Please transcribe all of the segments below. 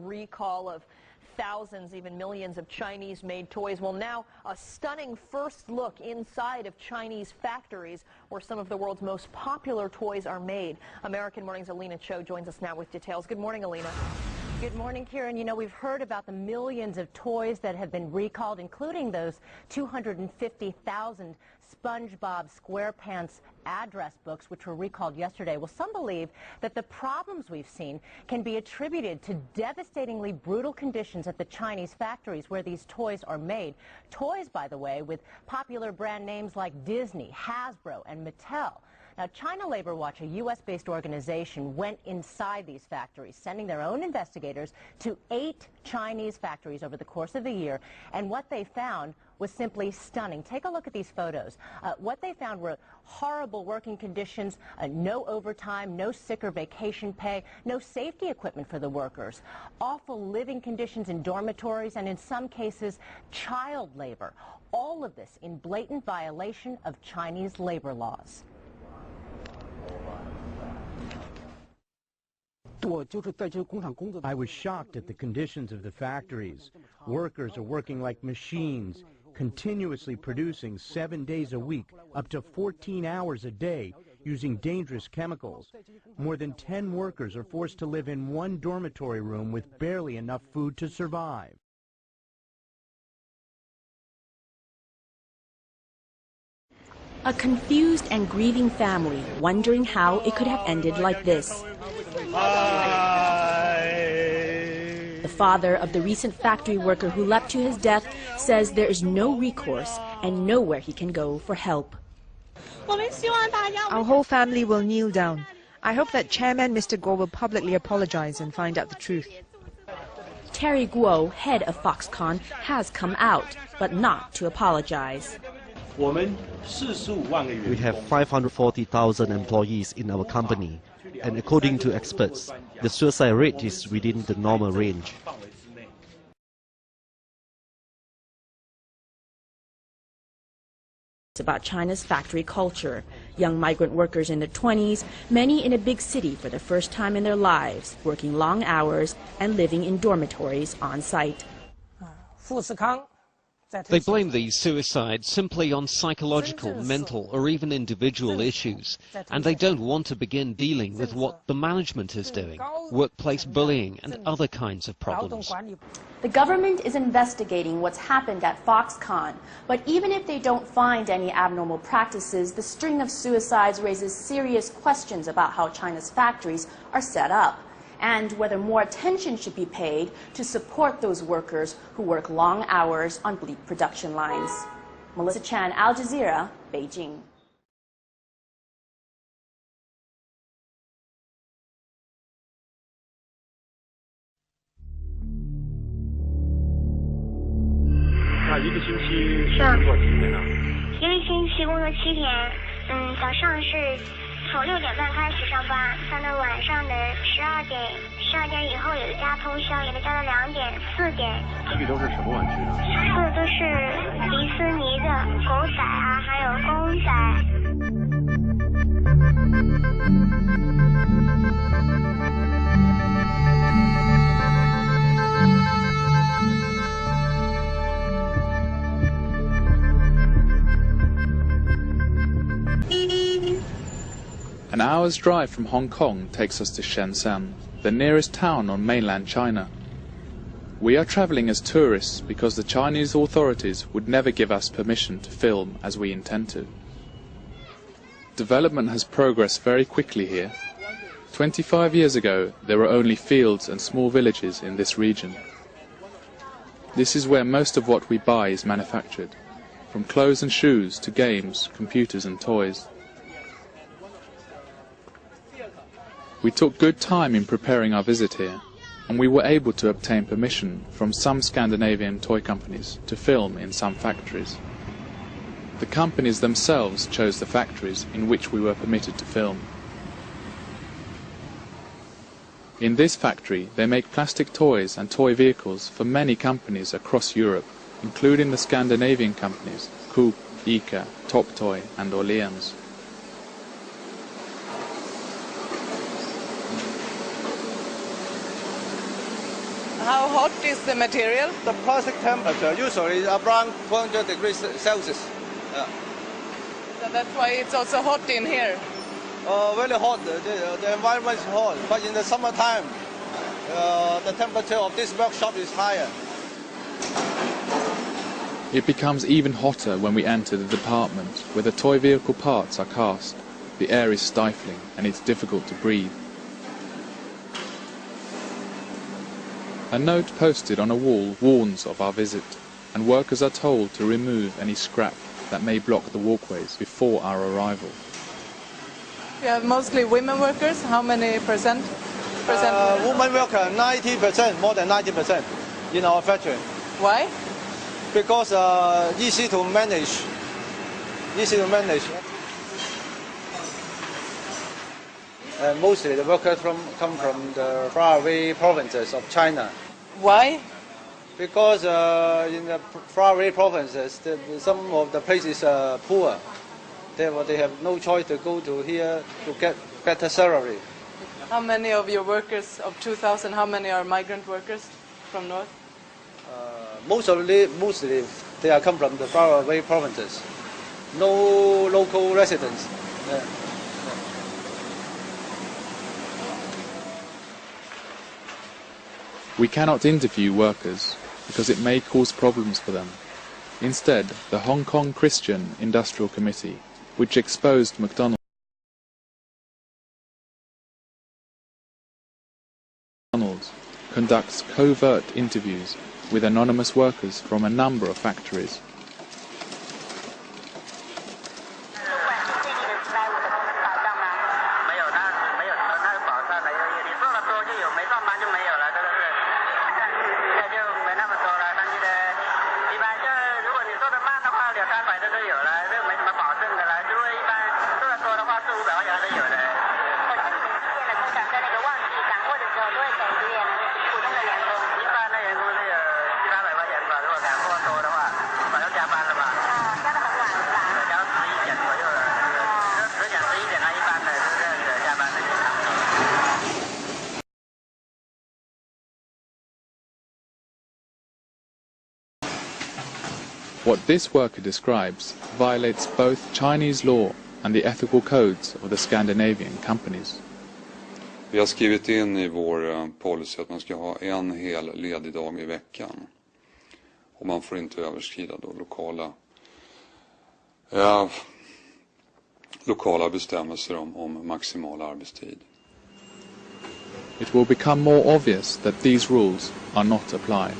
recall of thousands, even millions of Chinese-made toys. Well, now a stunning first look inside of Chinese factories where some of the world's most popular toys are made. American Morning's Alina Cho joins us now with details. Good morning, Alina. Good morning, Kieran. You know, we've heard about the millions of toys that have been recalled, including those 250,000 SpongeBob SquarePants address books, which were recalled yesterday. Well, some believe that the problems we've seen can be attributed to devastatingly brutal conditions at the Chinese factories where these toys are made. Toys, by the way, with popular brand names like Disney, Hasbro, and Mattel. Now, China Labor Watch, a U.S.-based organization, went inside these factories, sending their own investigators to 8 Chinese factories over the course of the year, and what they found was simply stunning. Take a look at these photos. What they found were horrible working conditions, no overtime, no sick or vacation pay, no safety equipment for the workers, awful living conditions in dormitories, and in some cases, child labor. All of this in blatant violation of Chinese labor laws. I was shocked at the conditions of the factories. Workers are working like machines, continuously producing 7 days a week, up to 14 hours a day, using dangerous chemicals. More than 10 workers are forced to live in one dormitory room with barely enough food to survive. A confused and grieving family, wondering how it could have ended like this. The father of the recent factory worker who leapt to his death says there is no recourse and nowhere he can go for help. Our whole family will kneel down. I hope that Chairman Mr. Guo will publicly apologize and find out the truth. Terry Guo, head of Foxconn, has come out, but not to apologize. We have 540,000 employees in our company, and according to experts, the suicide rate is within the normal range. It's about China's factory culture. Young migrant workers in their 20s, many in a big city for the first time in their lives, working long hours and living in dormitories on site. They blame these suicides simply on psychological, mental, or even individual issues, and they don't want to begin dealing with what the management is doing, workplace bullying and other kinds of problems. The government is investigating what's happened at Foxconn, but even if they don't find any abnormal practices, the string of suicides raises serious questions about how China's factories are set up, and whether more attention should be paid to support those workers who work long hours on bleak production lines. Melissa Chan, Al Jazeera, Beijing.一个星期工作几天呢？一个星期工作7天。早上是从6点半开始上班，上到晚上的12点，12点以后有的加通宵，有的加到2点、4点。去都是什么玩具呢？做的都是迪士尼的狗仔啊，还有公仔。An hour's drive from Hong Kong takes us to Shenzhen, the nearest town on mainland China. We are travelling as tourists because the Chinese authorities would never give us permission to film as we intend to. Development has progressed very quickly here. 25 years ago, there were only fields and small villages in this region. This is where most of what we buy is manufactured, from clothes and shoes to games, computers and toys. We took good time in preparing our visit here, and we were able to obtain permission from some Scandinavian toy companies to film in some factories. The companies themselves chose the factories in which we were permitted to film. In this factory, they make plastic toys and toy vehicles for many companies across Europe, including the Scandinavian companies Coop, ICA, Top Toy and Åhléns. how hot is the material? The plastic temperature usually is around 200 degrees Celsius. So that's why it's also hot in here. Very hot. The environment is hot, but in the summertime, the temperature of this workshop is higher. It becomes even hotter when we enter the department where the toy vehicle parts are cast. The air is stifling and it's difficult to breathe. A note posted on a wall warns of our visit, and workers are told to remove any scrap that may block the walkways before our arrival. You have mostly women workers. How many percent? Women workers, 90%, more than 90% in our factory. Why? Because easy to manage. Easy to manage. Mostly the workers come from the faraway provinces of China. Why? Because in the faraway provinces, some of the places are poor. Therefore, they have no choice to go to here to get better salary. How many of your workers, of 2,000, how many are migrant workers from north? Mostly they are come from the faraway provinces. No local residents. We cannot interview workers because it may cause problems for them. Instead, the Hong Kong Christian Industrial Committee, which exposed McDonald's, conducts covert interviews with anonymous workers from a number of factories. What this worker describes violates both Chinese law and the ethical codes of the Scandinavian companies. Vi har skrivit in I vår policy att man ska ha en hel ledig dag I veckan. Och man får inte överskrida då lokala bestämmelser om maximal arbetstid. It will become more obvious that these rules are not applied.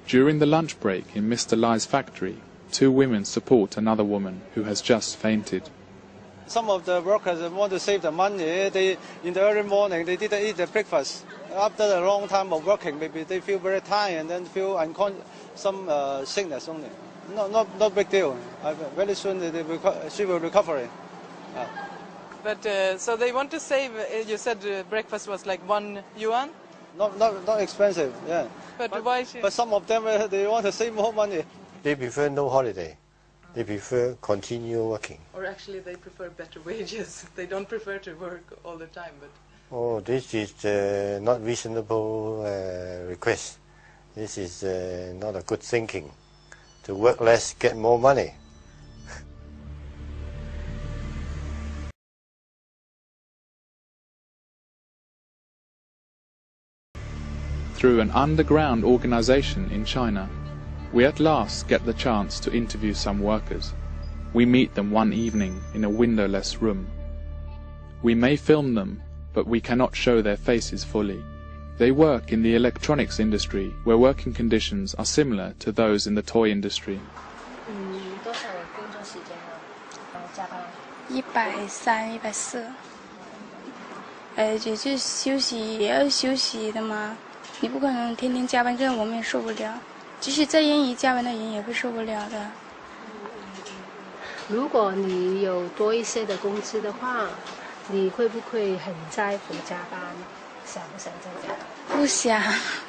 During the lunch break in Mr. Lai's factory, two women support another woman who has just fainted. Some of the workers want to save the money. In the early morning, they didn't eat the breakfast. After a long time of working, maybe they feel very tired and then feel some sickness only. No big deal. Very soon she will recover. But so they want to save. You said breakfast was like 1 yuan. Not expensive, yeah. But why? But some of them they want to save more money. They prefer no holiday. They prefer continue working. Or actually, they prefer better wages. They don't prefer to work all the time, but. Oh, this is not reasonable request. This is not a good thinking. To work less, get more money. Through an underground organization in China, we at last get the chance to interview some workers. We meet them one evening in a windowless room. We may film them, but we cannot show their faces fully. They work in the electronics industry, where working conditions are similar to those in the toy industry. 130、140，就是休息也要休息的嘛，你不可能天天加班，这样我们也受不了。即使再愿意加班的人也会受不了的。如果你有多一些的工资的话，你会不会很在乎加班？想不想在家？不想。